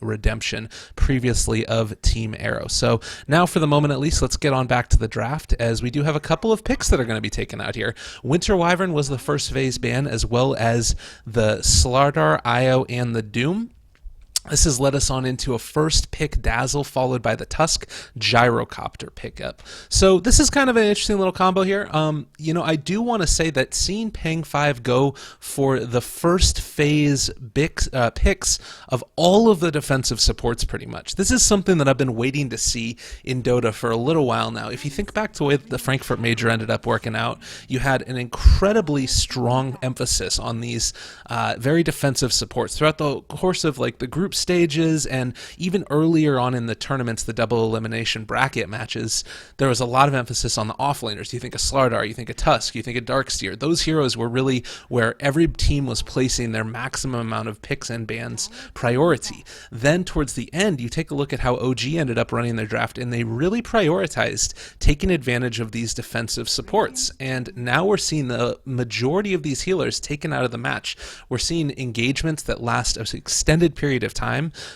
redemption previously of Team Arrow. So now for the moment at least, let's get on back to the draft, as we do have a couple of picks that are going to be taken out here. Winter Wyvern was the first phase ban, as well as the Slardar, Io, and the Doom. This has led us on into a first pick Dazzle, followed by the Tusk Gyrocopter pickup. So this is kind of an interesting little combo here. You know, I do want to say that seeing Pang5 go for the first phase picks of all of the defensive supports pretty much. This is something that I've been waiting to see in Dota for a little while now. If you think back to the way the Frankfurt Major ended up working out, you had an incredibly strong emphasis on these very defensive supports throughout the course of like the group stages, and even earlier on in the tournaments, the double elimination bracket matches, there was a lot of emphasis on the offlaners. You think of Slardar, you think of Tusk, you think of Darksteer. Those heroes were really where every team was placing their maximum amount of picks and bans priority. Then towards the end, you take a look at how OG ended up running their draft, and they really prioritized taking advantage of these defensive supports. And now we're seeing the majority of these healers taken out of the match. We're seeing engagements that last an extended period of time,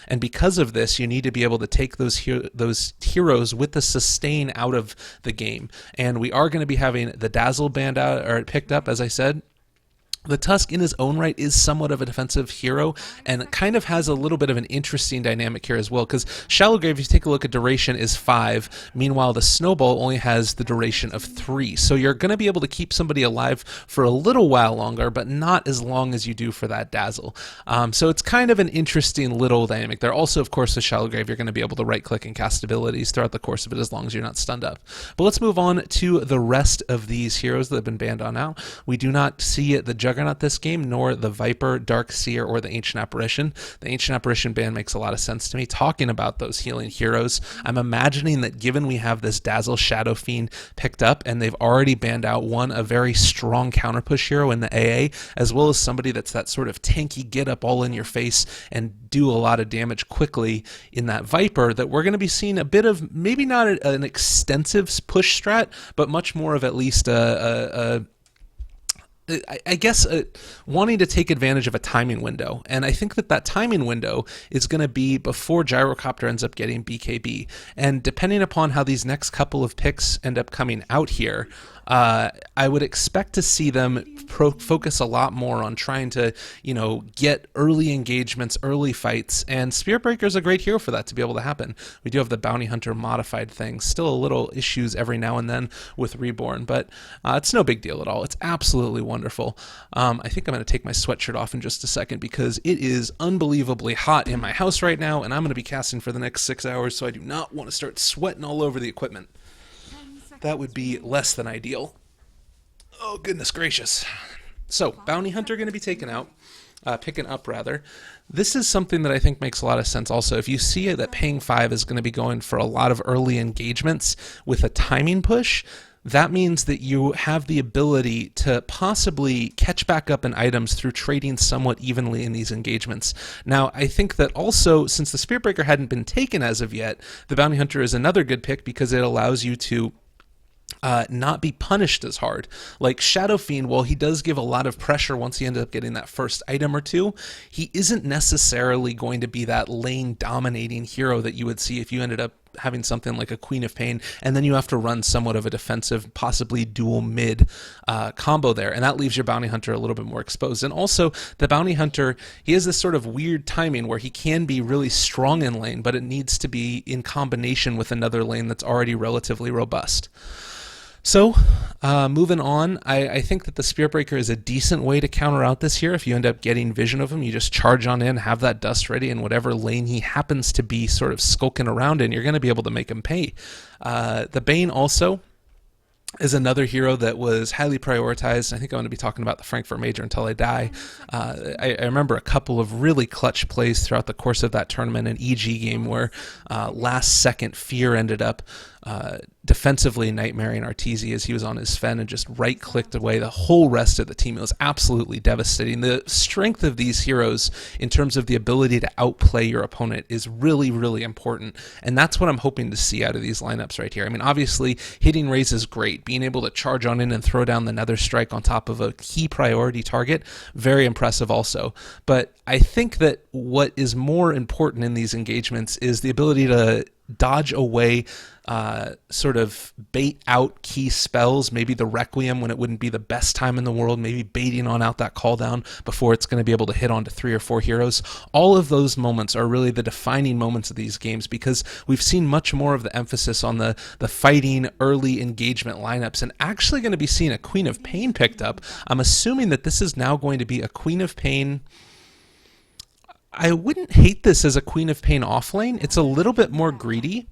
and because of this, you need to be able to take those heroes with the sustain out of the game. And we are going to be having the Dazzle banned out or picked up, as I said. The Tusk in his own right is somewhat of a defensive hero, and kind of has a little bit of an interesting dynamic here as well, because Shallow Grave, if you take a look at duration, is 5, meanwhile the Snowball only has the duration of 3. So you're going to be able to keep somebody alive for a little while longer, but not as long as you do for that Dazzle. So it's kind of an interesting little dynamic there. Also, of course, with Shallow Grave, you're going to be able to right-click and cast abilities throughout the course of it as long as you're not stunned up. But let's move on to the rest of these heroes that have been banned on out. We do not see the Juggernaut this game, nor the Viper, Darkseer, or the Ancient Apparition. The Ancient Apparition ban makes a lot of sense to me. Talking about those healing heroes, I'm imagining that given we have this Dazzle Shadow Fiend picked up, and they've already banned out a very strong counter push hero in the AA, as well as somebody that's that sort of tanky get up all in your face and do a lot of damage quickly in that Viper, that we're going to be seeing a bit of, maybe not an extensive push strat, but much more of at least I guess wanting to take advantage of a timing window. And I think that timing window is going to be before Gyrocopter ends up getting BKB. And depending upon how these next couple of picks end up coming out here, I would expect to see them focus a lot more on trying to, you know, get early engagements, early fights, and Spirit Breaker is a great hero for that to be able to happen. We do have the Bounty Hunter modified thing, still a little issues every now and then with Reborn, but it's no big deal at all. It's absolutely wonderful. I think I'm going to take my sweatshirt off in just a second because it is unbelievably hot in my house right now, and I'm going to be casting for the next 6 hours, so I do not want to start sweating all over the equipment. That would be less than ideal. Oh, goodness gracious. So, Bounty Hunter going to be taken out, picking up rather. This is something that I think makes a lot of sense also. If you see that Pang5 is going to be going for a lot of early engagements with a timing push, that means that you have the ability to possibly catch back up in items through trading somewhat evenly in these engagements. Now, I think that also, since the Spirit Breaker hadn't been taken as of yet, the Bounty Hunter is another good pick because it allows you to not be punished as hard. Like Shadow Fiend, while he does give a lot of pressure once he ends up getting that first item or two, he isn't necessarily going to be that lane dominating hero that you would see if you ended up having something like a Queen of Pain, and then you have to run somewhat of a defensive, possibly dual mid combo there, and that leaves your Bounty Hunter a little bit more exposed. And also, the Bounty Hunter, he has this sort of weird timing where he can be really strong in lane, but it needs to be in combination with another lane that's already relatively robust. So, moving on, I think that the Spirit Breaker is a decent way to counter out this here. If you end up getting vision of him, you just charge on in, have that dust ready, and whatever lane he happens to be sort of skulking around in, you're going to be able to make him pay. The Bane also is another hero that was highly prioritized. I think I'm going to be talking about the Frankfurt Major until I die. I remember a couple of really clutch plays throughout the course of that tournament, an EG game where last second Fear ended up defensively nightmaring Arteezy as he was on his Fen and just right-clicked away the whole rest of the team. It was absolutely devastating. The strength of these heroes in terms of the ability to outplay your opponent is really, really important, and that's what I'm hoping to see out of these lineups right here. I mean, obviously, hitting Raze is great. Being able to charge on in and throw down the Nether Strike on top of a key priority target, very impressive also. But I think that what is more important in these engagements is the ability to dodge away, sort of bait out key spells, maybe the Requiem when it wouldn't be the best time in the world, maybe baiting on out that call down before it's going to be able to hit onto 3 or 4 heroes. All of those moments are really the defining moments of these games, because we've seen much more of the emphasis on the fighting early engagement lineups, and actually going to be seeing a Queen of Pain picked up. I'm assuming that this is now going to be a Queen of Pain. I wouldn't hate this as a Queen of Pain offlane. It's a little bit more greedy,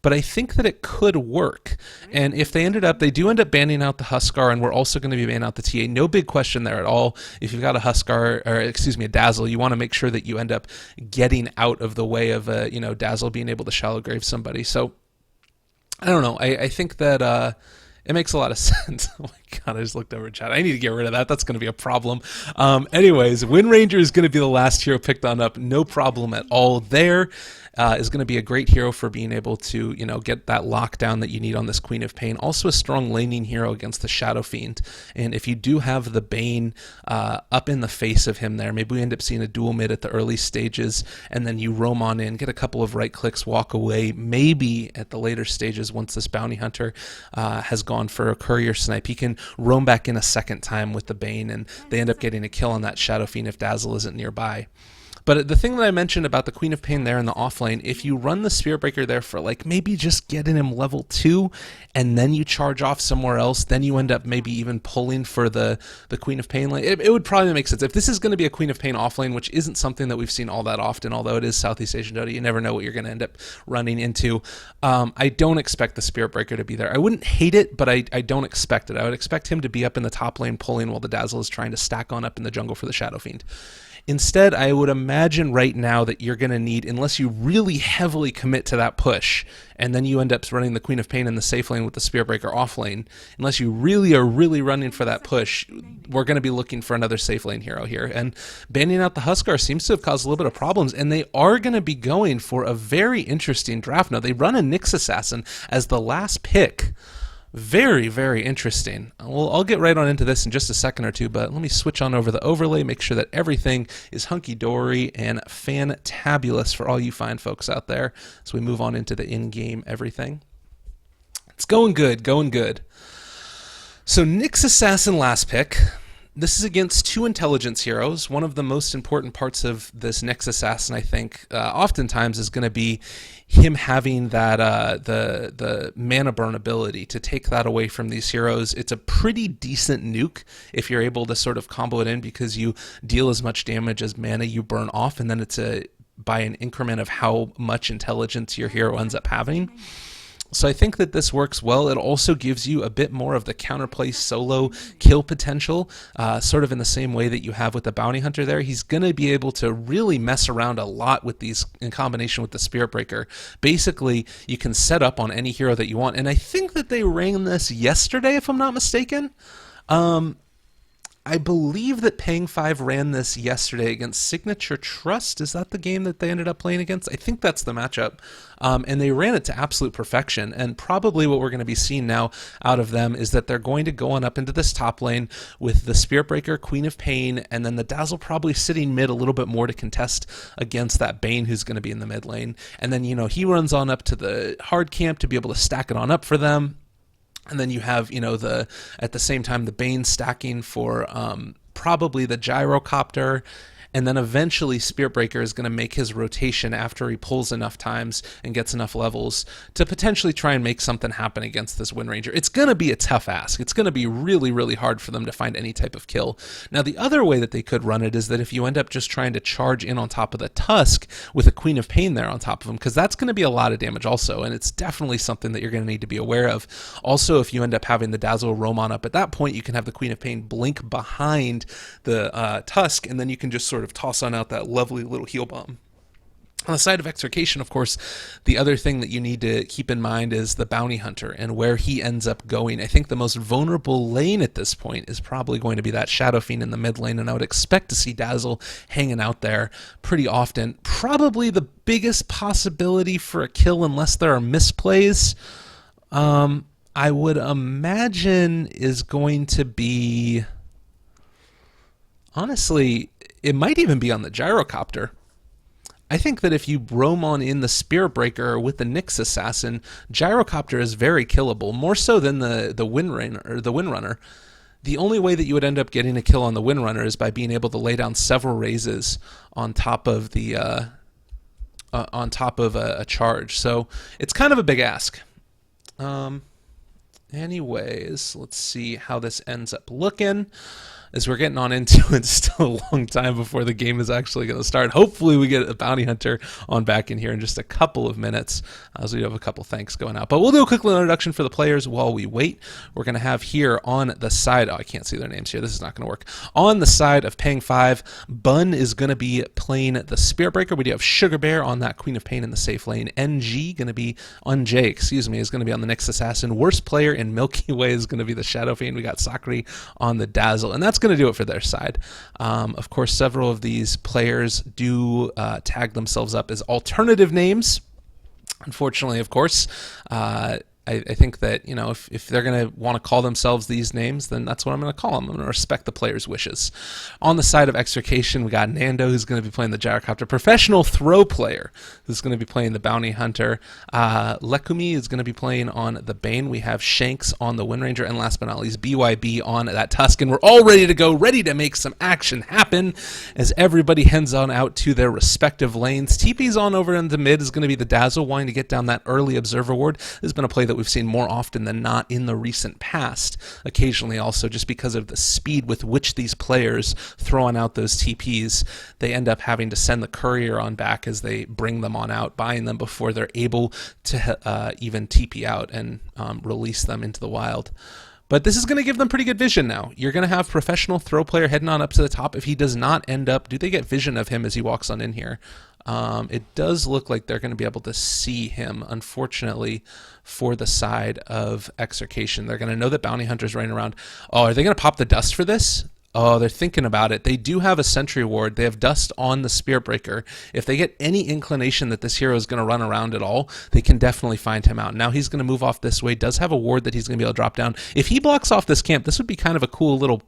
but I think that it could work. And if they do end up banning out the Huskar, and we're also going to be banning out the TA. No big question there at all. If you've got a Huskar, or excuse me, a Dazzle, you want to make sure that you end up getting out of the way of a, Dazzle being able to shallow grave somebody. So I don't know. I think that it makes a lot of sense. Oh my God, I just looked over chat. I need to get rid of that. That's going to be a problem. Anyways, Wind Ranger is going to be the last hero picked on up. No problem at all there. Is going to be a great hero for being able to, get that lockdown that you need on this Queen of Pain. Also a strong laning hero against the Shadow Fiend. And if you do have the Bane up in the face of him there, maybe we end up seeing a dual mid at the early stages, and then you roam on in, get a couple of right clicks, walk away. Maybe at the later stages, once this Bounty Hunter has gone for a Courier Snipe, he can roam back in a second time with the Bane, and they end up getting a kill on that Shadow Fiend if Dazzle isn't nearby. But the thing that I mentioned about the Queen of Pain there in the offlane, if you run the Spirit Breaker there for maybe just getting him level 2, and then you charge off somewhere else, then you end up maybe even pulling for the Queen of Pain lane. It would probably make sense. If this is going to be a Queen of Pain offlane, which isn't something that we've seen all that often, although it is Southeast Asian Dota, you never know what you're going to end up running into. I don't expect the Spirit Breaker to be there. I wouldn't hate it, but I don't expect it. I would expect him to be up in the top lane pulling while the Dazzle is trying to stack on up in the jungle for the Shadow Fiend. Instead, I would imagine right now that you're going to need, unless you really heavily commit to that push, and then you end up running the Queen of Pain in the safe lane with the Spirit Breaker off lane, unless you really are running for that push, we're going to be looking for another safe lane hero here. And banning out the Huskar seems to have caused a little bit of problems, and they are going to be going for a very interesting draft. Now, they run a Nyx Assassin as the last pick. Very, very interesting. Well, I'll get right on into this in just a second or two, but let me switch on over the overlay, make sure that everything is hunky-dory and fantabulous for all you fine folks out there as we move on into the in-game everything. It's going good, going good. So Nyx Assassin last pick. This is against 2 intelligence heroes. One of the most important parts of this Nyx Assassin, I think, oftentimes is going to be him having that the mana burn ability to take that away from these heroes. It's a pretty decent nuke if you're able to sort of combo it in, because you deal as much damage as mana you burn off, and then it's by an increment of how much intelligence your hero ends up having. So I think that this works well. It also gives you a bit more of the counterplay solo kill potential, sort of in the same way that you have with the Bounty Hunter there. He's going to be able to really mess around a lot with these in combination with the Spirit Breaker. Basically, you can set up on any hero that you want, and I think that they ran this yesterday, if I'm not mistaken. I believe that Pang5 ran this yesterday against Signature.trust. Is that the game that they ended up playing against? I think that's the matchup. And they ran it to absolute perfection. And probably what we're going to be seeing now out of them is that they're going to go on up into this top lane with the Spirit Breaker, Queen of Pain, and then the Dazzle probably sitting mid a little bit more to contest against that Bane who's going to be in the mid lane. And then, he runs on up to the hard camp to be able to stack it on up for them. And then you have, at the same time, the Bane stacking for probably the Gyrocopter. And then eventually Spirit Breaker is going to make his rotation after he pulls enough times and gets enough levels to potentially try and make something happen against this Wind Ranger. It's going to be a tough ask. It's going to be really, really hard for them to find any type of kill. Now, the other way that they could run it is that if you end up just trying to charge in on top of the Tusk with a Queen of Pain there on top of him, because that's going to be a lot of damage also, and it's definitely something that you're going to need to be aware of. Also, if you end up having the Dazzle roam on up at that point, you can have the Queen of Pain blink behind the Tusk, and then you can just sort of toss on out that lovely little heal bomb. On the side of Execration, of course, the other thing that you need to keep in mind is the Bounty Hunter and where he ends up going. I think the most vulnerable lane at this point is probably going to be that Shadow Fiend in the mid lane, and I would expect to see Dazzle hanging out there pretty often. Probably the biggest possibility for a kill, unless there are misplays, I would imagine is going to be... Honestly, it might even be on the Gyrocopter. I think that if you roam on in the Spirit Breaker with the Nyx Assassin, Gyrocopter is very killable, more so than the Windrunner. The only way that you would end up getting a kill on the Windrunner is by being able to lay down several raises on top of the a charge. So it's kind of a big ask. Anyways, let's see how this ends up looking. As we're getting on into it, it's still a long time before the game is actually going to start. Hopefully we get a Bounty Hunter on back in here in just a couple of minutes, as we have a couple thanks going out. But we'll do a quick little introduction for the players while we wait. We're going to have here on the side, I can't see their names here, this is not going to work. On the side of Pang5, Bun is going to be playing the Spirit Breaker. We do have Sugar Bear on that Queen of Pain in the safe lane. NG going to be, is going to be on the Nyx Assassin. Worst player in Milky Way is going to be the Shadow Fiend. We got Sakura on the Dazzle, and that's going to do it for their side. Of course, several of these players do tag themselves up as alternative names. Unfortunately, of course, I think that, you know, if they're going to want to call themselves these names, then that's what I'm going to call them. I'm going to respect the players' wishes. On the side of Execration, we got Nando, who's going to be playing the Gyrocopter. Professional throw player, who's going to be playing the Bounty Hunter. Lekumi is going to be playing on the Bane. We have Shanks on the Windranger. And last but not least, BYB on that Tusk. And we're all ready to go, ready to make some action happen as everybody heads on out to their respective lanes. TP's on over in the mid is going to be the Dazzle, wanting to get down that early Observer Ward. This has been a play that we've seen more often than not in the recent past. Occasionally also, just because of the speed with which these players throwing out those TPs, they end up having to send the courier on back as they bring them on out, buying them before they're able to even TP out and release them into the wild. But this is going to give them pretty good vision now. You're going to have professional throw player heading on up to the top. If he does not end up, do they get vision of him as he walks on in here? It does look like they're going to be able to see him, unfortunately, for the side of Execration. They're going to know that Bounty Hunter's running around. Oh, are they going to pop the dust for this? Oh, they're thinking about it. They do have a sentry ward. They have dust on the Spirit Breaker. If they get any inclination that this hero is going to run around at all, they can definitely find him out. Now he's going to move off this way. Does have a ward that he's going to be able to drop down. If he blocks off this camp, this would be kind of a cool little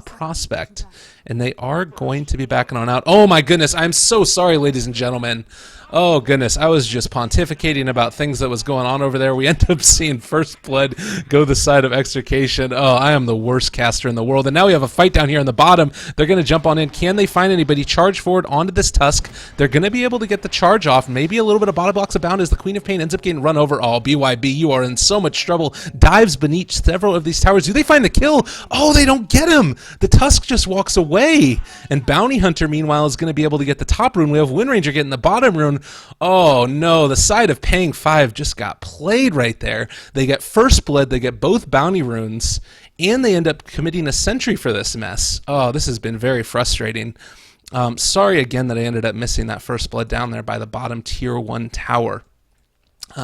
prospect. And they are going to be backing on out. Oh my goodness, I'm so sorry, ladies and gentlemen. Oh goodness, I was just pontificating about things that was going on over there. We end up seeing First Blood go the side of Execration. Oh, I am the worst caster in the world. And now we have a fight down here on the bottom. They're going to jump on in. Can they find anybody? Charge forward onto this Tusk. They're going to be able to get the charge off. Maybe a little bit of body blocks abound as the Queen of Pain ends up getting run over. Oh, BYB, you are in so much trouble. Dives beneath several of these towers. Do they find the kill? Oh, they don't get him. The Tusk just walks away. And Bounty Hunter, meanwhile, is going to be able to get the top rune. We have Windranger getting the bottom rune. Oh no, the side of Pang5 just got played right there. They get First Blood, they get both bounty runes, and they end up committing a sentry for this mess. Oh, this has been very frustrating. Sorry again that I ended up missing that First Blood down there by the bottom tier 1 tower.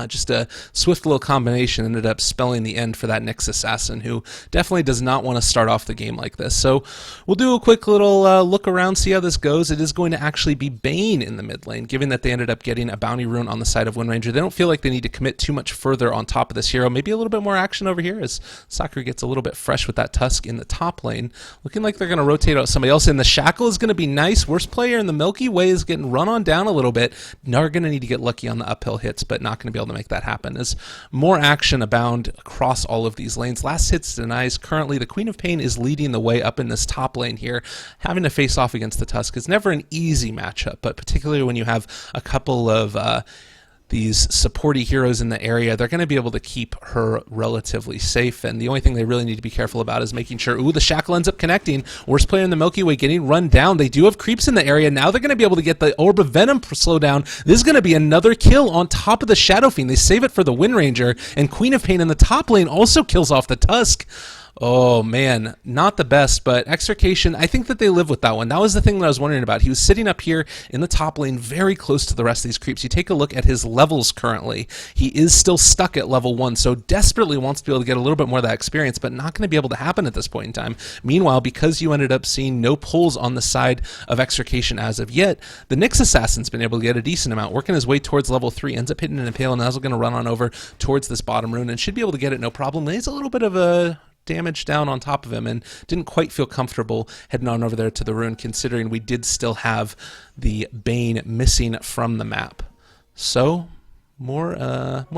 Just a swift little combination ended up spelling the end for that Nyx Assassin, who definitely does not want to start off the game like this. So we'll do a quick little look around, see how this goes. It is going to actually be Bane in the mid lane, given that they ended up getting a bounty rune on the side of Windranger. They don't feel like they need to commit too much further on top of this hero. Maybe a little bit more action over here as Sakura gets a little bit fresh with that Tusk in the top lane. Looking like they're going to rotate out somebody else in. The Shackle is going to be nice. Worst player in the Milky Way is getting run on down a little bit. Now we're going to need to get lucky on the uphill hits, but not going to be able to make that happen as more action abound across all of these lanes. Last hits denies. Currently, the Queen of Pain is leading the way up in this top lane here. Having to face off against the Tusk is never an easy matchup, but particularly when you have a couple of these supporty heroes in the area, they're going to be able to keep her relatively safe. And the only thing they really need to be careful about is making sure, ooh, the Shackle ends up connecting. Worst player in the Milky Way getting run down. They do have creeps in the area. Now they're going to be able to get the Orb of Venom slow down. This is going to be another kill on top of the Shadow Fiend. They save it for the Windranger, and Queen of Pain in the top lane also kills off the Tusk. Oh man, not the best, but Execration, I think that they live with that one. That was the thing that I was wondering about. He was sitting up here in the top lane very close to the rest of these creeps. You take a look at his levels currently. He is still stuck at level 1, so desperately wants to be able to get a little bit more of that experience, but not going to be able to happen at this point in time. Meanwhile, because you ended up seeing no pulls on the side of Execration as of yet, the Nyx Assassin's been able to get a decent amount, working his way towards level 3, ends up hitting an Impale, and now is going to run on over towards this bottom rune and should be able to get it no problem. There's a little bit of a damage down on top of him and didn't quite feel comfortable heading on over there to the rune, considering we did still have the Bane missing from the map. So more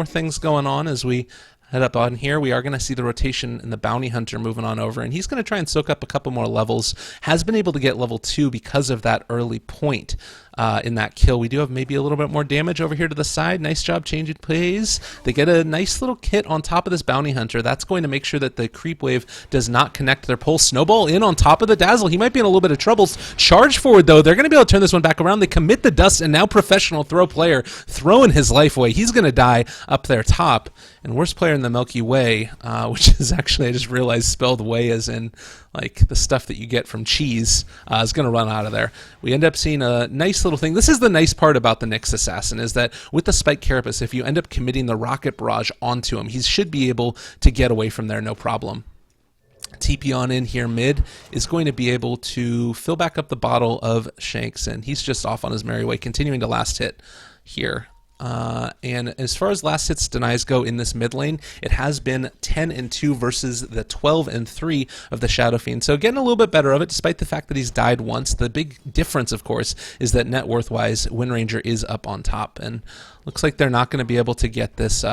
things going on as we head up on here. We are going to see the rotation in the Bounty Hunter moving on over, and he's going to try and soak up a couple more levels. Has been able to get level 2 because of that early point in that kill. We do have maybe a little bit more damage over here to the side. Nice job changing plays. They get a nice little kit on top of this Bounty Hunter. That's going to make sure that the creep wave does not connect their pulse. Snowball in on top of the Dazzle. He might be in a little bit of troubles. Charge forward, though. They're going to be able to turn this one back around. They commit the dust, and now Professional Throw player throwing his life away. He's going to die up there top. And worst player in the Milky Way, which is actually, I just realized, spelled way as in like the stuff that you get from cheese, is going to run out of there. We end up seeing a nice little thing. This is the nice part about the Nyx Assassin, is that with the Spike Carapace, if you end up committing the Rocket Barrage onto him, he should be able to get away from there no problem. TP on in here mid is going to be able to fill back up the bottle of Shanks, and he's just off on his merry way, continuing to last hit here. And as far as last hits denies go in this mid lane, it has been 10-2 versus the 12-3 of the Shadow Fiend. So getting a little bit better of it, despite the fact that he's died once. The big difference, of course, is that net worth-wise, Wind Ranger is up on top, and looks like they're not going to be able to get this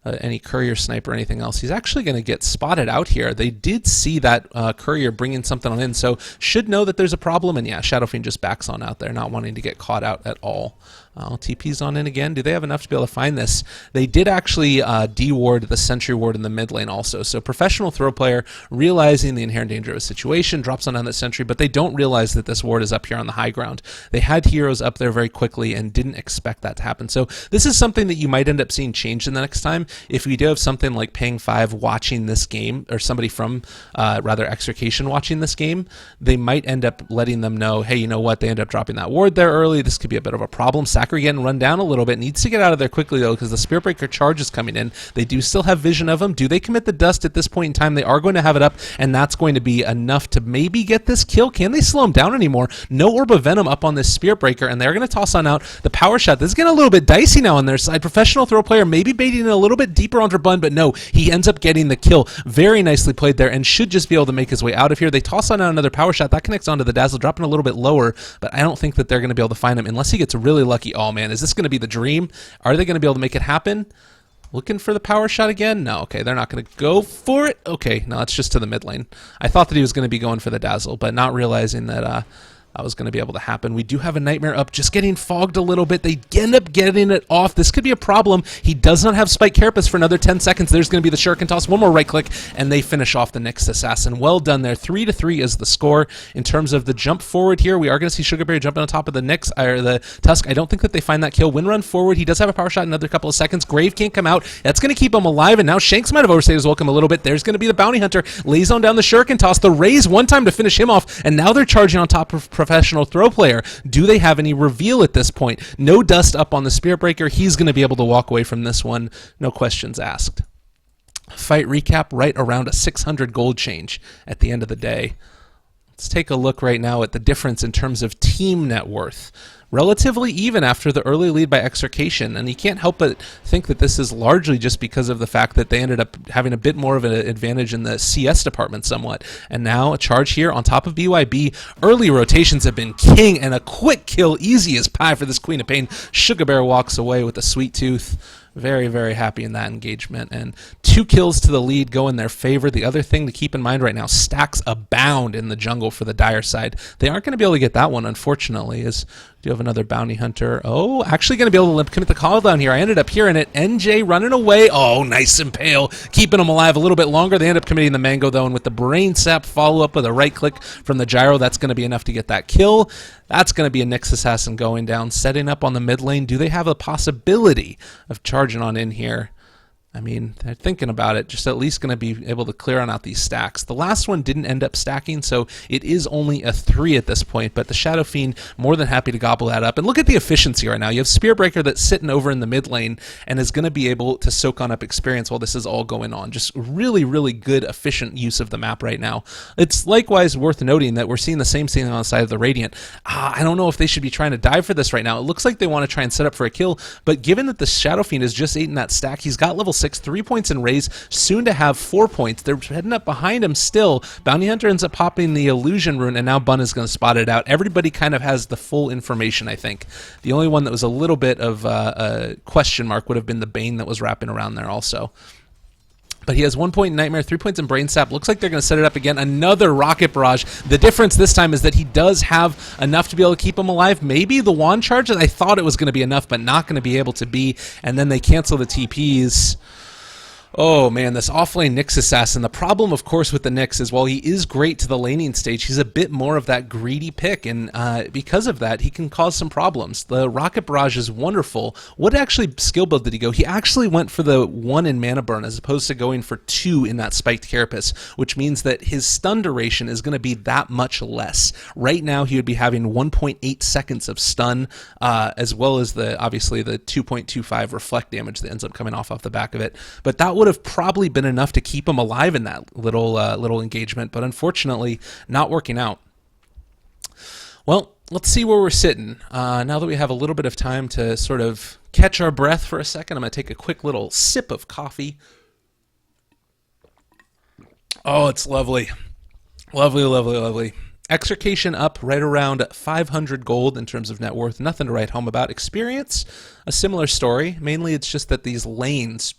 any courier snipe or anything else. He's actually going to get spotted out here. They did see that courier bringing something on in, so should know that there's a problem, and yeah, Shadow Fiend just backs on out there, not wanting to get caught out at all. TP's on in again. Do they have enough to be able to find this? They did actually de-ward the sentry ward in the mid lane also. So Professional Throw player, realizing the inherent danger of a situation, drops on that sentry, but they don't realize that this ward is up here on the high ground. They had heroes up there very quickly and didn't expect that to happen. So this is something that you might end up seeing change in the next time. If we do have something like Pang5 watching this game, or somebody from rather Execration watching this game, they might end up letting them know, hey, you know what, they end up dropping that ward there early. This could be a bit of a problem. Sacker getting run down a little bit. Needs to get out of there quickly, though, because the Spirit Breaker charge is coming in. They do still have vision of him. Do they commit the dust at this point in time? They are going to have it up, and that's going to be enough to maybe get this kill. Can they slow him down anymore? No Orb of Venom up on this Spirit Breaker, and they're going to toss on out the power shot. This is getting a little bit dicey now on their side. Professional Throw player maybe baiting it a little bit deeper onto Bun, but no, he ends up getting the kill. Very nicely played there, and should just be able to make his way out of here. They toss on out another power shot. That connects onto the Dazzle, dropping a little bit lower, but I don't think that they're going to be able to find him unless he gets really lucky. Oh man, is this going to be the dream? Are they going to be able to make it happen? Looking for the power shot again? No, okay, they're not going to go for it. Okay, no, it's just to the mid lane. I thought that he was going to be going for the Dazzle, but not realizing that that was going to be able to happen. We do have a Nightmare up, just getting fogged a little bit. They end up getting it off. This could be a problem. He does not have Spike Carapace for another 10 seconds. There's going to be the Shuriken Toss. One more right click, and they finish off the Nyx Assassin. Well done there. 3-3 is the score. In terms of the jump forward here, we are going to see Sugarberry jumping on top of the Nyx, or the Tusk. I don't think that they find that kill. Wind run forward. He does have a power shot in another couple of seconds. Grave can't come out. That's going to keep him alive, and now Shanks might have overstayed his welcome a little bit. There's going to be the Bounty Hunter. Lays on down the Shuriken Toss. The raise one time to finish him off, and now they're charging on top of Professional Throw player. Do they have any reveal at this point? No dust up on the Spirit Breaker. He's going to be able to walk away from this one. No questions asked. Fight recap right around a 600 gold change at the end of the day. Let's take a look right now at the difference in terms of team net worth. Relatively even after the early lead by Execration, and you can't help but think that this is largely just because of the fact that they ended up having a bit more of an advantage in the CS department somewhat. And now a charge here on top of BYB. Early rotations have been king, and a quick kill, easy as pie for this Queen of Pain. Sugar Bear walks away with a sweet tooth. Very, very happy in that engagement, and 2 kills to the lead go in their favor. The other thing to keep in mind right now, stacks abound in the jungle for the Dire side. They aren't going to be able to get that one, unfortunately, as do have another Bounty Hunter. Oh, actually going to be able to commit the call down here. I ended up hearing it. NJ running away. Oh, nice Impale, keeping him alive a little bit longer. They end up committing the Mango, though, and with the Brain Sap follow-up with a right click from the Gyro, that's going to be enough to get that kill. That's going to be a Nyx Assassin going down, setting up on the mid lane. Do they have a possibility of charging on in here? I mean, they're thinking about it, just at least going to be able to clear on out these stacks. The last one didn't end up stacking, so it is only a 3 at this point, but the Shadow Fiend more than happy to gobble that up. And look at the efficiency right now. You have Spearbreaker that's sitting over in the mid lane and is going to be able to soak on up experience while this is all going on. Just really, really good, efficient use of the map right now. It's likewise worth noting that we're seeing the same thing on the side of the Radiant. I don't know if they should be trying to dive for this right now. It looks like they want to try and set up for a kill, but given that the Shadow Fiend is just 8 in that stack, he's got level 6, 3 points in raise, soon to have 4 points. They're heading up behind him still. Bounty Hunter ends up popping the illusion rune, and now Bun is going to spot it out. Everybody kind of has the full information, I think. The only one that was a little bit of a question mark would have been the Bane that was wrapping around there also. But he has 1 point in Nightmare, 3 points in Brain Sap. Looks like they're going to set it up again. Another Rocket Barrage. The difference this time is that he does have enough to be able to keep him alive. Maybe the Wand Charge, I thought it was going to be enough, but not going to be able to be. And then they cancel the TPs. Oh man, this offlane Nyx assassin. The problem, of course, with the Nyx is while he is great to the laning stage, he's a bit more of that greedy pick, and because of that, he can cause some problems. The Rocket Barrage is wonderful. What actually skill build did he go? He actually went for the 1 in Mana Burn as opposed to going for 2 in that Spiked Carapace, which means that his stun duration is going to be that much less. Right now, he would be having 1.8 seconds of stun, as well as obviously the 2.25 reflect damage that ends up coming off the back of it. But that would have probably been enough to keep him alive in that little engagement, but unfortunately not working out. Well, let's see where we're sitting. Now that we have a little bit of time to sort of catch our breath for a second, I'm going to take a quick little sip of coffee. Oh, it's lovely. Lovely, lovely, lovely. Execration up right around 500 gold in terms of net worth. Nothing to write home about. Experience, a similar story. Mainly it's just that these lanes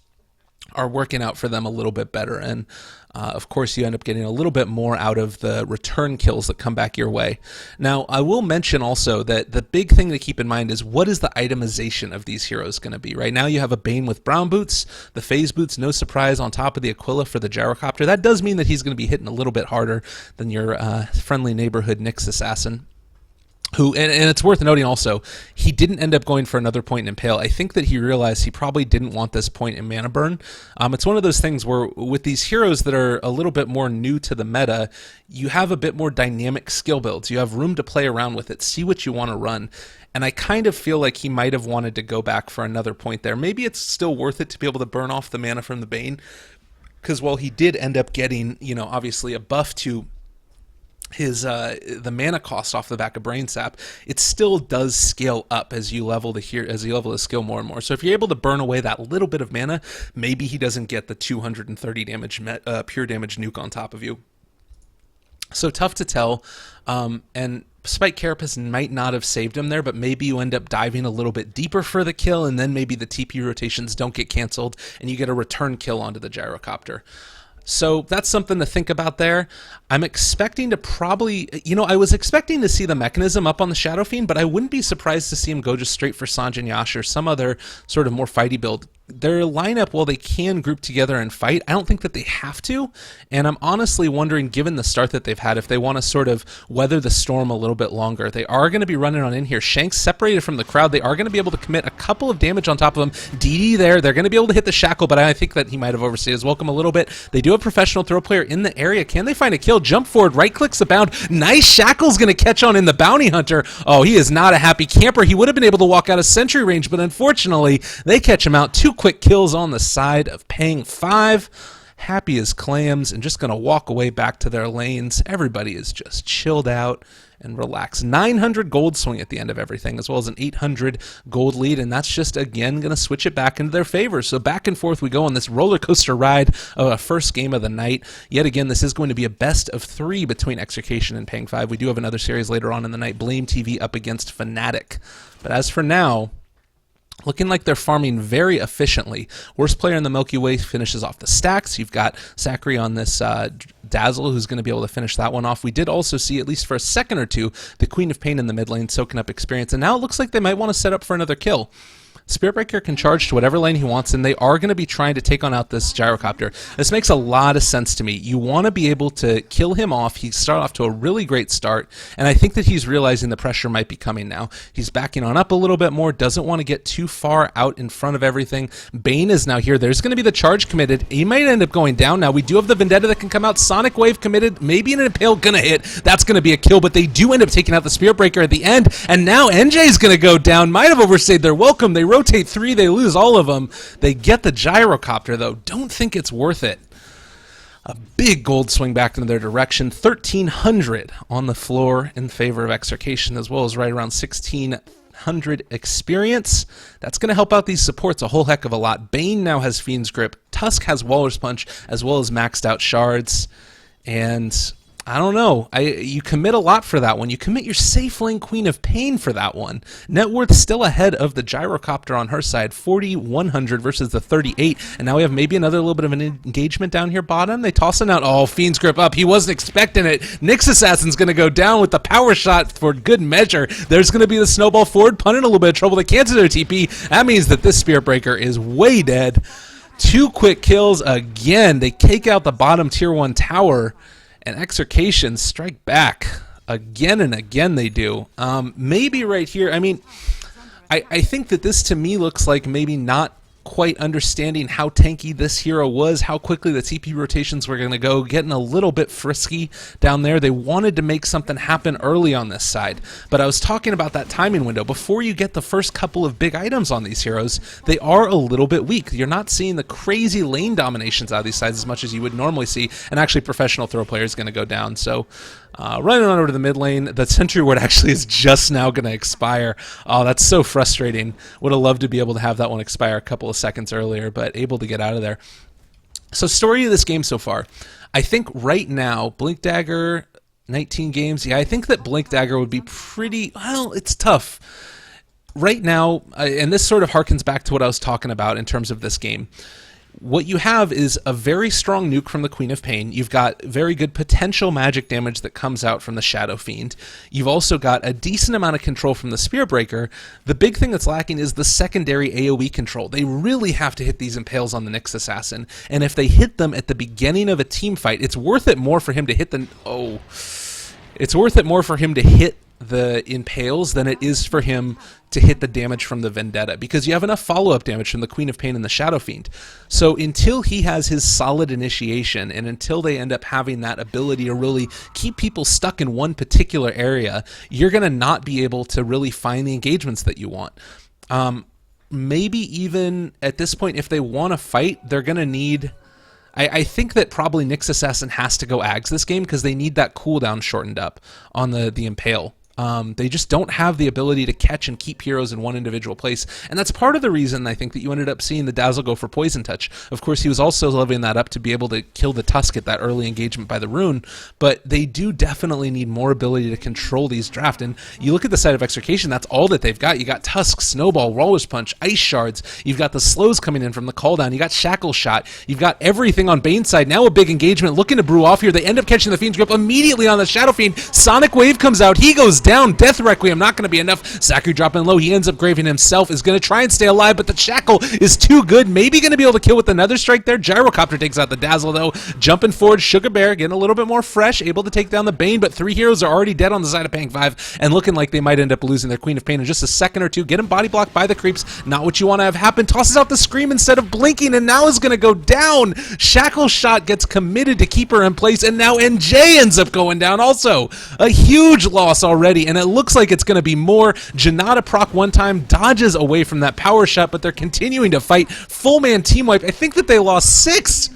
are working out for them a little bit better, and of course you end up getting a little bit more out of the return kills that come back your way. Now I will mention also that the big thing to keep in mind is what is the itemization of these heroes going to be. Right now you have a Bane with brown boots, the phase boots, no surprise, on top of the Aquila for the gyrocopter. That does mean that he's going to be hitting a little bit harder than your friendly neighborhood Nyx assassin. And it's worth noting also, he didn't end up going for another point in Impale. I think that he realized he probably didn't want this point in Mana Burn. It's one of those things where with these heroes that are a little bit more new to the meta, you have a bit more dynamic skill builds. You have room to play around with it, see what you want to run. And I kind of feel like he might have wanted to go back for another point there. Maybe it's still worth it to be able to burn off the mana from the Bane, because while he did end up getting, obviously a buff to his the mana cost off the back of Brain Sap, it still does scale up as you level the skill more and more. So if you're able to burn away that little bit of mana, maybe he doesn't get the 230 damage pure damage nuke on top of you. So tough to tell, and Spike Carapace might not have saved him there, but maybe you end up diving a little bit deeper for the kill, and then maybe the TP rotations don't get canceled, and you get a return kill onto the gyrocopter. So that's something to think about there. I'm expecting to probably, I was expecting to see the mechanism up on the Shadow Fiend, but I wouldn't be surprised to see him go just straight for Sanjin Yash or some other sort of more fighty build. Their lineup, while they can group together and fight, I don't think that they have to, and I'm honestly wondering, given the start that they've had, if they want to sort of weather the storm a little bit longer. They are going to be running on in here. Shanks separated from the crowd. They are going to be able to commit a couple of damage on top of him. DD there. They're going to be able to hit the shackle, but I think that he might have overstayed his welcome a little bit. They do have a professional throw player in the area. Can they find a kill? Jump forward, right clicks the bound. Nice shackle's going to catch on in the bounty hunter. Oh, he is not a happy camper. He would have been able to walk out of sentry range, but unfortunately, they catch him out. 2 quick kills on the side of Pang5. Happy as clams and just going to walk away back to their lanes. Everybody is just chilled out and relaxed. 900 gold swing at the end of everything, as well as an 800 gold lead, and that's just, again, going to switch it back into their favor. So back and forth we go on this roller coaster ride of a first game of the night. Yet again, this is going to be a best of 3 between Execration and Pang5. We do have another series later on in the night, Blame TV up against Fnatic. But as for now, looking like they're farming very efficiently. Worst player in the Milky Way finishes off the stacks. You've got Zachary on this Dazzle, who's going to be able to finish that one off. We did also see, at least for a second or two, the Queen of Pain in the mid lane soaking up experience, and now it looks like they might want to set up for another kill. Spirit Breaker can charge to whatever lane he wants, and they are going to be trying to take on out this Gyrocopter. This makes a lot of sense to me. You want to be able to kill him off. He started off to a really great start, and I think that he's realizing the pressure might be coming now. He's backing on up a little bit more, doesn't want to get too far out in front of everything. Bane is now here. There's going to be the charge committed. He might end up going down now. We do have the Vendetta that can come out. Sonic Wave committed. Maybe an Impale going to hit. That's going to be a kill, but they do end up taking out the Spirit Breaker at the end, and now NJ's going to go down. Might have overstayed their welcome. They rotate 3, they lose all of them. They get the Gyrocopter, though. Don't think it's worth it. A big gold swing back in their direction. 1,300 on the floor in favor of Execration, as well as right around 1,600 experience. That's going to help out these supports a whole heck of a lot. Bane now has Fiend's Grip. Tusk has Walrus Punch, as well as maxed out shards. And I don't know. You commit a lot for that one. You commit your safe lane Queen of Pain for that one. Net worth still ahead of the Gyrocopter on her side, 4,100 versus the 38. And now we have maybe another little bit of an engagement down here bottom. They tossing out, oh, Fiend's Grip up. He wasn't expecting it. Nyx Assassin's going to go down with the power shot for good measure. There's going to be the snowball forward, punting a little bit of trouble. They cancel their TP. That means that this Spirit Breaker is way dead. 2 quick kills again. They take out the bottom tier 1 tower. And Execration strike back again and again. They do. Maybe right here. I mean, I think that this to me looks like maybe not quite understanding how tanky this hero was, how quickly the TP rotations were going to go, getting a little bit frisky down there. They wanted to make something happen early on this side, but I was talking about that timing window. Before you get the first couple of big items on these heroes, they are a little bit weak. You're not seeing the crazy lane dominations out of these sides as much as you would normally see, and actually professional throw player is going to go down. So running on over to the mid lane, the Sentry Ward actually is just now going to expire. Oh, that's so frustrating. Would have loved to be able to have that one expire a couple of seconds earlier, but able to get out of there. So story of this game so far. I think right now, Blink Dagger, 19 games. Yeah, I think that Blink Dagger would be pretty, well, it's tough. Right now, and this sort of harkens back to what I was talking about in terms of this game. What you have is a very strong nuke from the Queen of Pain. You've got very good potential magic damage that comes out from the Shadow Fiend. You've also got a decent amount of control from the Spear Breaker. The big thing that's lacking is the secondary AoE control. They really have to hit these Impales on the Nyx Assassin, and if they hit them at the beginning of a team fight, it's worth it more for him to hit the... Oh... It's worth it more for him to hit the Impales than it is for him to hit the damage from the Vendetta, because you have enough follow-up damage from the Queen of Pain and the Shadow Fiend. So until he has his solid initiation, and until they end up having that ability to really keep people stuck in one particular area, you're going to not be able to really find the engagements that you want. Maybe even at this point, if they want to fight, they're going to need... I think that probably Nyx Assassin has to go Ags this game because they need that cooldown shortened up on the Impale. They just don't have the ability to catch and keep heroes in one individual place, and that's part of the reason I think that you ended up seeing the Dazzle go for Poison Touch. Of course, he was also leveling that up to be able to kill the Tusk at that early engagement by the rune, but they do definitely need more ability to control these draft, and you look at the side of Execration, that's all that they've got. You got Tusk, Snowball, Walrus Punch, Ice Shards, you've got the slows coming in from the cooldown, you got Shackle Shot, you've got everything on Bane's side. Now a big engagement looking to brew off here. They end up catching the Fiend's Grip immediately on the Shadow Fiend. Sonic Wave comes out, he goes down. Death Requiem not going to be enough. Zachary dropping low. He ends up graving himself. Is going to try and stay alive, but the Shackle is too good. Maybe going to be able to kill with another strike there. Gyrocopter takes out the Dazzle, though. Jumping forward, Sugar Bear getting a little bit more fresh, able to take down the Bane, but 3 heroes are already dead on the side of Pang5 and looking like they might end up losing their Queen of Pain in just a second or two. Get him body blocked by the creeps. Not what you want to have happen. Tosses out the Scream instead of blinking, and now is going to go down. Shackle Shot gets committed to keep her in place, and now NJ ends up going down also. A huge loss already, and it looks like it's going to be more. Janata proc one time, dodges away from that power shot, but they're continuing to fight. Full man team wipe. I think that they lost 6.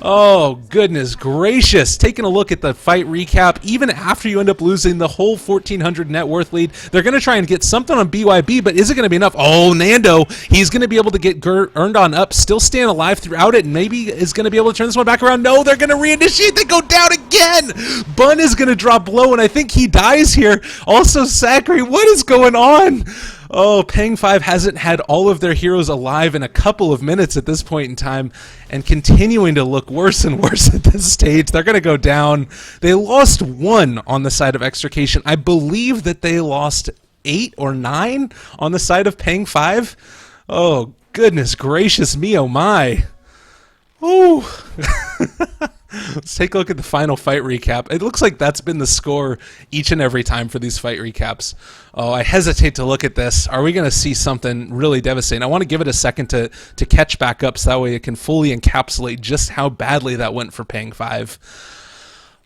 Oh, goodness gracious. Taking a look at the fight recap, even after you end up losing the whole 1,400 net worth lead, they're going to try and get something on BYB, but is it going to be enough? Oh, Nando, he's going to be able to get earned on up, still staying alive throughout it, and maybe is going to be able to turn this one back around. No, they're going to reinitiate. They go down again. Bun is going to drop low, and I think he dies here. Also, Zachary, what is going on? Oh, Pang5 hasn't had all of their heroes alive in a couple of minutes at this point in time, and continuing to look worse and worse at this stage. They're going to go down. They lost 1 on the side of Execration. I believe that they lost 8 or 9 on the side of Pang5. Oh, goodness gracious me, oh my. Ooh. Let's take a look at the final fight recap. It looks like that's been the score each and every time for these fight recaps. Oh, I hesitate to look at this. Are we going to see something really devastating? I want to give it a second to catch back up so that way it can fully encapsulate just how badly that went for Pang5.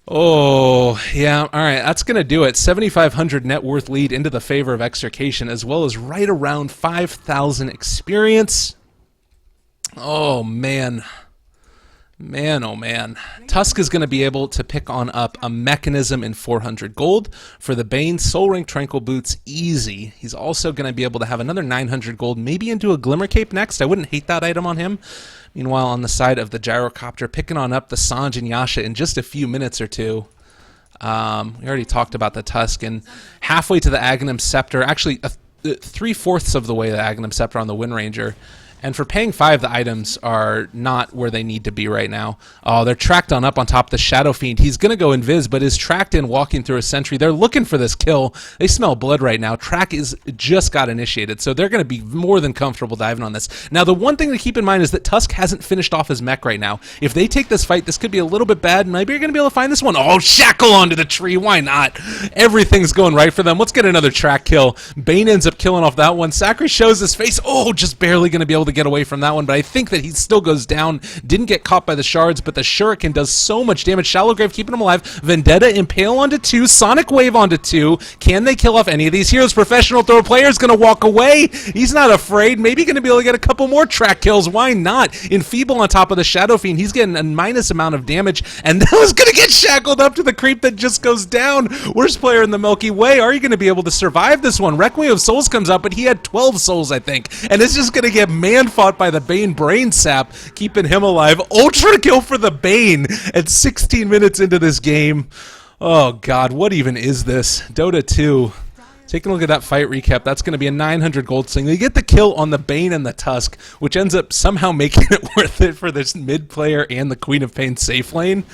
Oh, yeah, all right, that's going to do it. 7,500 net worth lead into the favor of Execration, as well as right around 5,000 experience. Oh, man. Man, oh man. Tusk is going to be able to pick on up a Mechanism in 400 gold. For the Bane, Soul Ring Tranquil Boots, easy. He's also going to be able to have another 900 gold, maybe into a Glimmer Cape next. I wouldn't hate that item on him. Meanwhile, on the side of the Gyrocopter, picking on up the Sanj and Yasha in just a few minutes or two. We already talked about the Tusk, and halfway to the Aghanim Scepter, actually 3/4 of the way to the Aghanim Scepter on the Wind Ranger. And for Pang5, the items are not where they need to be right now. Oh, they're tracked on up on top of the Shadow Fiend. He's going to go invis, but is tracked in walking through a sentry. They're looking for this kill. They smell blood right now. Track is just got initiated, so they're going to be more than comfortable diving on this. Now, the one thing to keep in mind is that Tusk hasn't finished off his mech right now. If they take this fight, this could be a little bit bad. Maybe you're going to be able to find this one. Oh, shackle onto the tree. Why not? Everything's going right for them. Let's get another track kill. Bane ends up killing off that one. Sakura shows his face. Oh, just barely going to be able to get away from that one, but I think that he still goes down. Didn't get caught by the shards, but the Shuriken does so much damage. Shallow Grave keeping him alive. Vendetta Impale onto 2. Sonic Wave onto 2. Can they kill off any of these heroes? Professional throw player is going to walk away. He's not afraid. Maybe going to be able to get a couple more track kills. Why not? Enfeeble on top of the Shadow Fiend. He's getting a minus amount of damage, and that was going to get shackled up to the creep that just goes down. Worst player in the Milky Way. Are you going to be able to survive this one? Requiem of Souls comes up, but he had 12 souls, I think, and it's just going to get man-fought by the Bane Brain Sap, keeping him alive. Ultra kill for the Bane at 16 minutes into this game. Oh god, what even is this? Dota 2. Taking a look at that fight recap, that's going to be a 900 gold sling. They get the kill on the Bane and the Tusk, which ends up somehow making it worth it for this mid player and the Queen of Pain safe lane.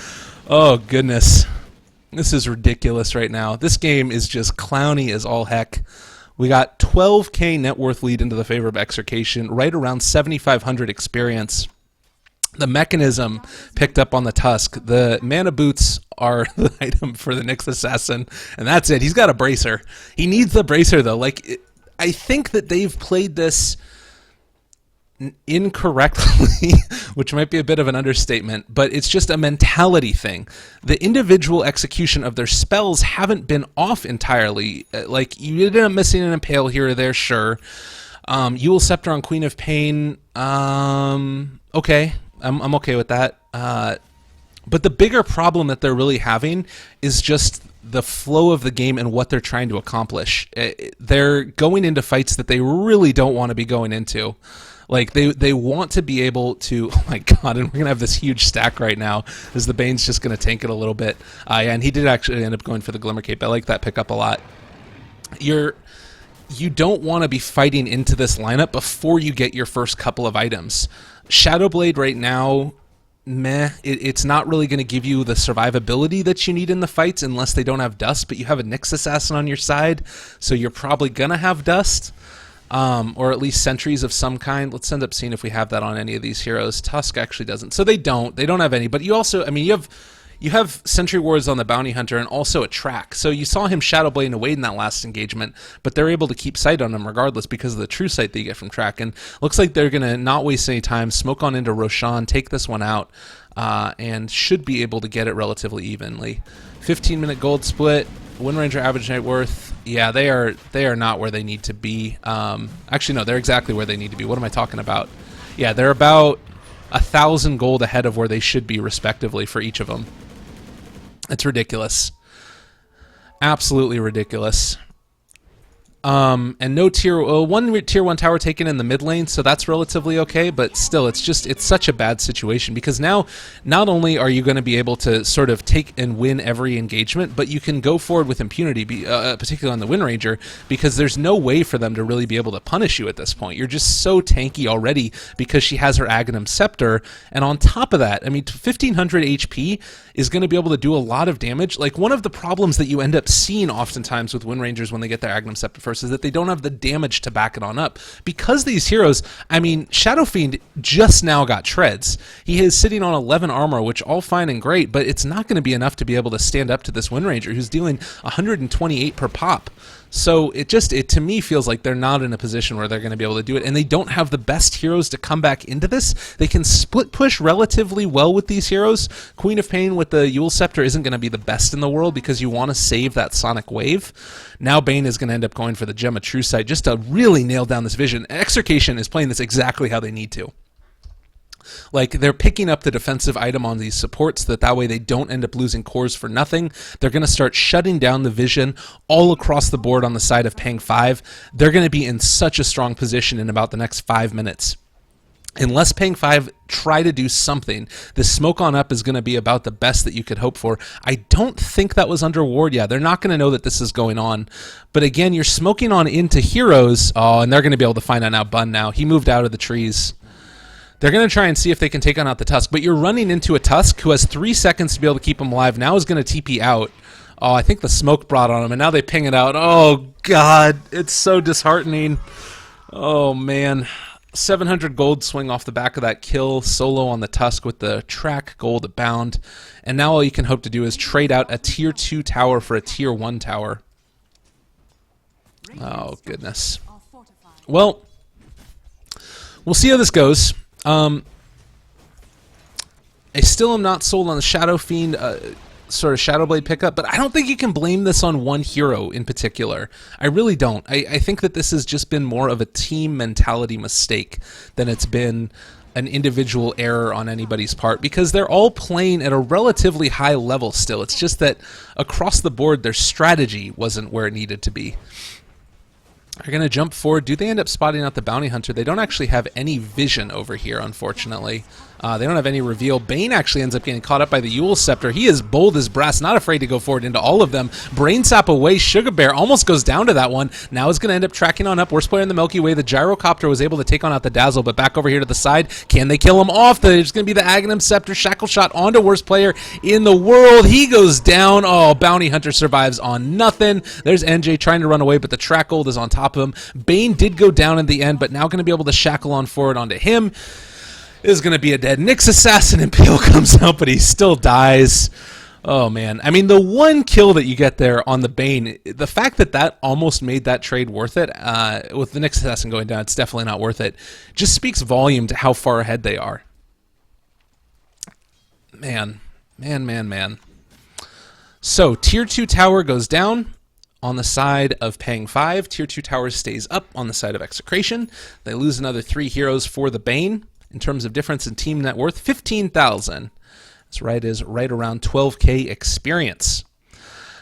Oh goodness. This is ridiculous right now. This game is just clowny as all heck. We got 12k net worth lead into the favor of Execration, right around 7,500 experience. The Mechanism picked up on the Tusk. The Mana Boots are the item for the Nyx Assassin, and that's it. He's got a bracer. He needs the bracer, though. I think that they've played this incorrectly, which might be a bit of an understatement, but it's just a mentality thing. The individual execution of their spells haven't been off entirely. Like, you ended up missing an Impale here or there, sure. Eul Scepter on Queen of Pain, okay. I'm okay with that. But the bigger problem that they're really having is just the flow of the game and what they're trying to accomplish. They're going into fights that they really don't want to be going into. Like, they want to be able to... Oh my god, and we're going to have this huge stack right now as the Bane's just going to tank it a little bit. Yeah, and he did actually end up going for the Glimmer Cape. I like that pickup a lot. You don't want to be fighting into this lineup before you get your first couple of items. Shadowblade right now, meh. It's not really going to give you the survivability that you need in the fights unless they don't have Dust, but you have a Nyx Assassin on your side, so you're probably going to have Dust. Or at least sentries of some kind. Let's end up seeing if we have that on any of these heroes. Tusk actually doesn't. So they don't have any, but you also, I mean, you have Sentry Wards on the Bounty Hunter and also a track. So you saw him Shadowblade and Wade in that last engagement, but they're able to keep sight on him regardless because of the true sight that you get from track. And looks like they're going to not waste any time, smoke on into Roshan, take this one out, and should be able to get it relatively evenly. 15-minute gold split. Wind Ranger average net worth, yeah, they are not where they need to be. Actually, no, they're exactly where they need to be. What am I talking about? Yeah, they're about 1,000 gold ahead of where they should be, respectively, for each of them. It's ridiculous. Absolutely ridiculous. And no one tier 1 tower taken in the mid lane, so that's relatively okay, but still, it's such a bad situation because now not only are you going to be able to sort of take and win every engagement, but you can go forward with impunity, particularly on the Wind Ranger, because there's no way for them to really be able to punish you at this point. You're just so tanky already because she has her Aghanim Scepter, and on top of that, I mean, 1,500 HP is going to be able to do a lot of damage. Like, one of the problems that you end up seeing oftentimes with Wind Rangers when they get their Aghanim Scepter, resources, that they don't have the damage to back it on up. Because these heroes, I mean, Shadow Fiend just now got treads. He is sitting on 11 armor, which all fine and great, but it's not going to be enough to be able to stand up to this Wind Ranger who's dealing 128 per pop. So it to me feels like they're not in a position where they're going to be able to do it, and they don't have the best heroes to come back into this. They can split push relatively well with these heroes. Queen of Pain with the Yule Scepter isn't going to be the best in the world because you want to save that Sonic Wave. Now Bane is going to end up going for the Gem of True Sight just to really nail down this vision. Execration is playing this exactly how they need to. Like, they're picking up the defensive item on these supports that way they don't end up losing cores for nothing. They're going to start shutting down the vision all across the board on the side of Pang5. They're going to be in such a strong position in about the next 5 minutes. Unless Pang5 try to do something, the smoke on up is going to be about the best that you could hope for. I don't think that was under ward. Yeah, they're not going to know that this is going on. But again, you're smoking on into heroes. Oh, and they're going to be able to find out now. Bun now. He moved out of the trees. They're going to try and see if they can take on out the Tusk, but you're running into a Tusk who has 3 seconds to be able to keep him alive. Now is going to TP out. Oh, I think the smoke brought on him, and now they ping it out. Oh, God. It's so disheartening. Oh, man. 700 gold swing off the back of that kill. Solo on the Tusk with the track gold abound. And now all you can hope to do is trade out a tier 2 tower for a tier 1 tower. Oh, goodness. Well, we'll see how this goes. I still am not sold on the Shadow Fiend sort of Shadow Blade pickup, but I don't think you can blame this on one hero in particular. I really don't. I think that this has just been more of a team mentality mistake than it's been an individual error on anybody's part, because they're all playing at a relatively high level still. It's just that across the board their strategy wasn't where it needed to be. They're going to jump forward. Do they end up spotting out the Bounty Hunter? They don't actually have any vision over here, unfortunately. They don't have any reveal. Bane actually ends up getting caught up by the Yule Scepter. He is bold as brass, not afraid to go forward into all of them. Brain Sap away. Sugar Bear almost goes down to that one. Now is going to end up tracking on up. Worst player in the Milky Way. The Gyrocopter was able to take on out the Dazzle, but back over here to the side. Can they kill him off? There's going to be the Aghanim Scepter. Shackle Shot onto worst player in the world. He goes down. Oh, Bounty Hunter survives on nothing. There's NJ trying to run away, but the track gold is on top of him. Bane did go down in the end, but now going to be able to shackle on forward onto him. Is going to be a dead Nyx Assassin. Impale comes out, but he still dies. Oh, man. I mean, the one kill that you get there on the Bane, the fact that that almost made that trade worth it, with the Nyx Assassin going down, it's definitely not worth it, just speaks volume to how far ahead they are. Man. So, Tier 2 tower goes down on the side of Pang5. Tier 2 tower stays up on the side of Execration. They lose another 3 heroes for the Bane. In terms of difference in team net worth, 15,000. That's right, is right around 12K experience.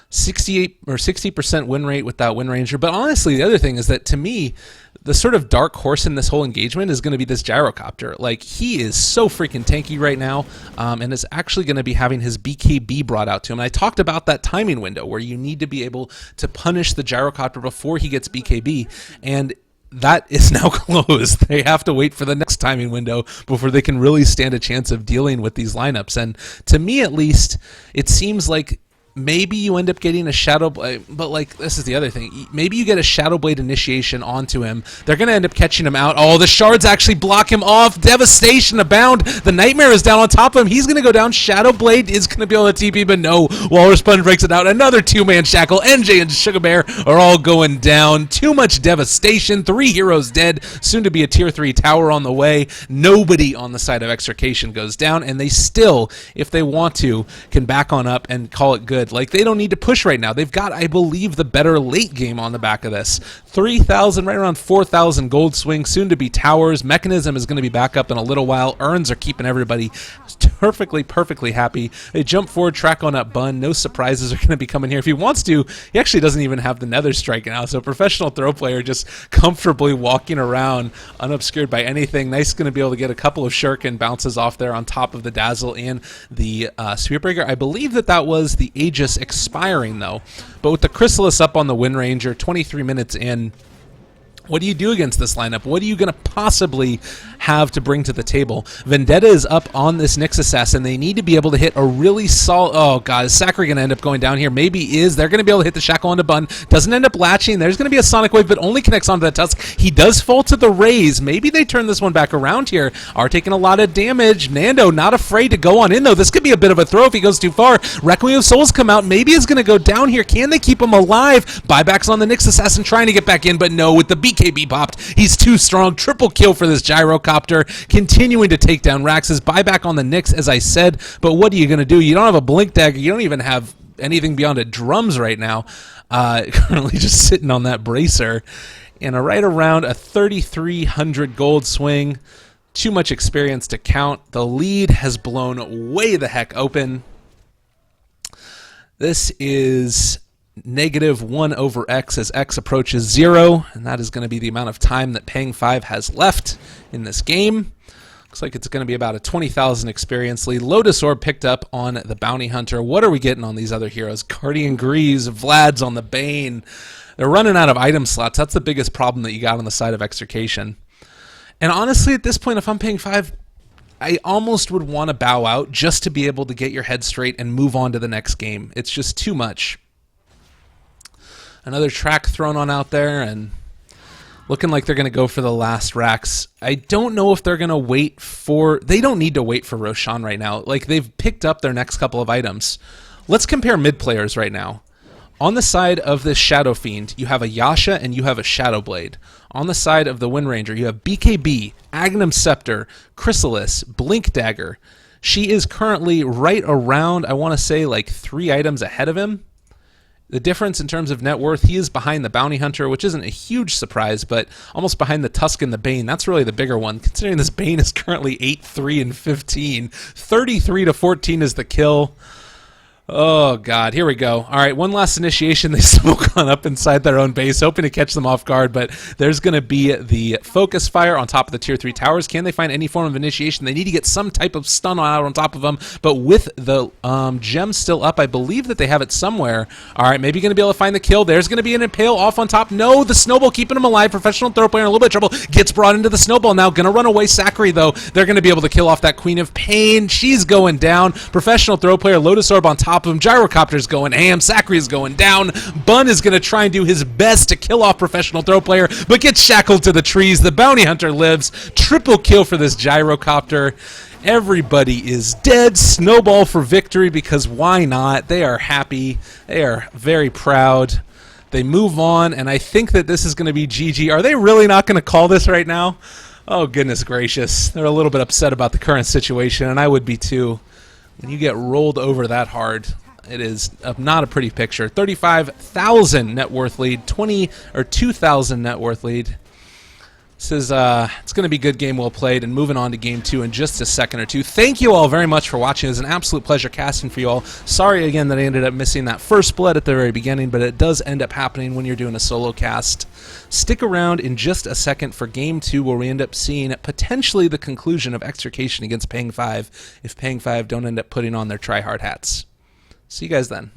68 or 60% win rate with that Wind Ranger. But honestly, the other thing is that to me, the sort of dark horse in this whole engagement is going to be this Gyrocopter. Like, he is so freaking tanky right now, and is actually going to be having his BKB brought out to him. And I talked about that timing window where you need to be able to punish the Gyrocopter before he gets BKB, and that is now closed. They have to wait for the next timing window before they can really stand a chance of dealing with these lineups. And to me, at least, it seems like maybe you end up getting a Shadow Blade, but like, this is the other thing. Maybe you get a Shadow Blade initiation onto him. They're going to end up catching him out. Oh, the shards actually block him off. Devastation abound. The Nightmare is down on top of him. He's going to go down. Shadow Blade is going to be able to TP, but no. Walrus Sponge breaks it out. Another 2-man shackle. NJ and Sugar Bear are all going down. Too much devastation. 3 heroes dead. Soon to be a tier 3 tower on the way. Nobody on the side of Execration goes down, and they still, if they want to, can back on up and call it good. Like, they don't need to push right now. They've got, I believe, the better late game on the back of this. 3,000, right around 4,000 gold swing, soon to be towers. Mechanism is going to be back up in a little while. Urns are keeping everybody perfectly happy. They jump forward, track on up Bun. No surprises are going to be coming here. If he wants to, he actually doesn't even have the Nether Strike now. So professional throw player just comfortably walking around, unobscured by anything. Nice, going to be able to get a couple of shuriken bounces off there on top of the Dazzle and the Spearbreaker. I believe that was the Aegis expiring though. But with the Chrysalis up on the Wind Ranger, 23 minutes in, What do you do against this lineup? What are you going to possibly have to bring to the table? Vendetta is up on this Nyx Assassin. They need to be able to hit a really solid... Oh, God. Is Sakura going to end up going down here? Maybe is. They're going to be able to hit the Shackle onto Bun. Doesn't end up latching. There's going to be a Sonic Wave, but only connects onto that Tusk. He does fall to the Raise. Maybe they turn this one back around here. Are taking a lot of damage. Nando not afraid to go on in, though. This could be a bit of a throw if he goes too far. Requiem of Souls come out. Maybe is going to go down here. Can they keep him alive? Buybacks on the Nyx Assassin trying to get back in, but no, with the BKB popped. He's too strong. Triple kill for this Gyrocopter. Continuing to take down Rax's. Buyback on the Nyx, as I said, but what are you going to do? You don't have a Blink Dagger. You don't even have anything beyond a Drums right now. Currently just sitting on that Bracer. And right around a 3,300 gold swing. Too much experience to count. The lead has blown way the heck open. This is -1 over X as X approaches 0, and that is going to be the amount of time that Pang5 has left in this game. Looks like it's going to be about a 20,000 experience lead. Lotus Orb picked up on the Bounty Hunter. What are we getting on these other heroes? Guardian Greaves, Vlad's on the Bane. They're running out of item slots. That's the biggest problem that you got on the side of Execration. And honestly, at this point, if I'm Pang5, I almost would want to bow out just to be able to get your head straight and move on to the next game. It's just too much. Another track thrown on out there, and looking like they're going to go for the last Rax. I don't know if they're going to wait for... They don't need to wait for Roshan right now. Like, they've picked up their next couple of items. Let's compare mid players right now. On the side of this Shadow Fiend, you have a Yasha and you have a Shadow Blade. On the side of the Wind Ranger, you have BKB, Agnum Scepter, Chrysalis, Blink Dagger. She is currently right around, I want to say, like 3 items ahead of him. The difference in terms of net worth, he is behind the Bounty Hunter, which isn't a huge surprise, but almost behind the Tusk and the Bane. That's really the bigger one, considering this Bane is currently 8, 3, and 15. 33 to 14 is the kill. Oh, God. Here we go. All right, one last initiation. They smoke on up inside their own base, hoping to catch them off guard, but there's going to be the focus fire on top of the Tier 3 towers. Can they find any form of initiation? They need to get some type of stun out on top of them, but with the gem still up, I believe that they have it somewhere. All right, maybe going to be able to find the kill. There's going to be an impale off on top. No, the snowball keeping him alive. Professional throw player in a little bit of trouble. Gets brought into the snowball now. Going to run away. Sakura, though. They're going to be able to kill off that Queen of Pain. She's going down. Professional throw player, Lotus Orb on top of him. Gyrocopter's going ham. Sakura's going down. Bun is going to try and do his best to kill off Professional throw player, but gets shackled to the trees. The Bounty Hunter lives. Triple kill for this Gyrocopter. Everybody is dead. Snowball for victory, because why not? They are happy. They are very proud. They move on, and I think that this is going to be GG. Are they really not going to call this right now? Oh, goodness gracious. They're a little bit upset about the current situation, and I would be too. When you get rolled over that hard, it is not a pretty picture. 35,000 net worth lead, 2,000 net worth lead. This is it's going to be a good game well played, and moving on to game 2 in just a second or two. Thank you all very much for watching. It was an absolute pleasure casting for you all. Sorry again that I ended up missing that first split at the very beginning, but it does end up happening when you're doing a solo cast. Stick around in just a second for game 2, where we end up seeing potentially the conclusion of Execration against Pang5 if Pang5 don't end up putting on their try-hard hats. See you guys then.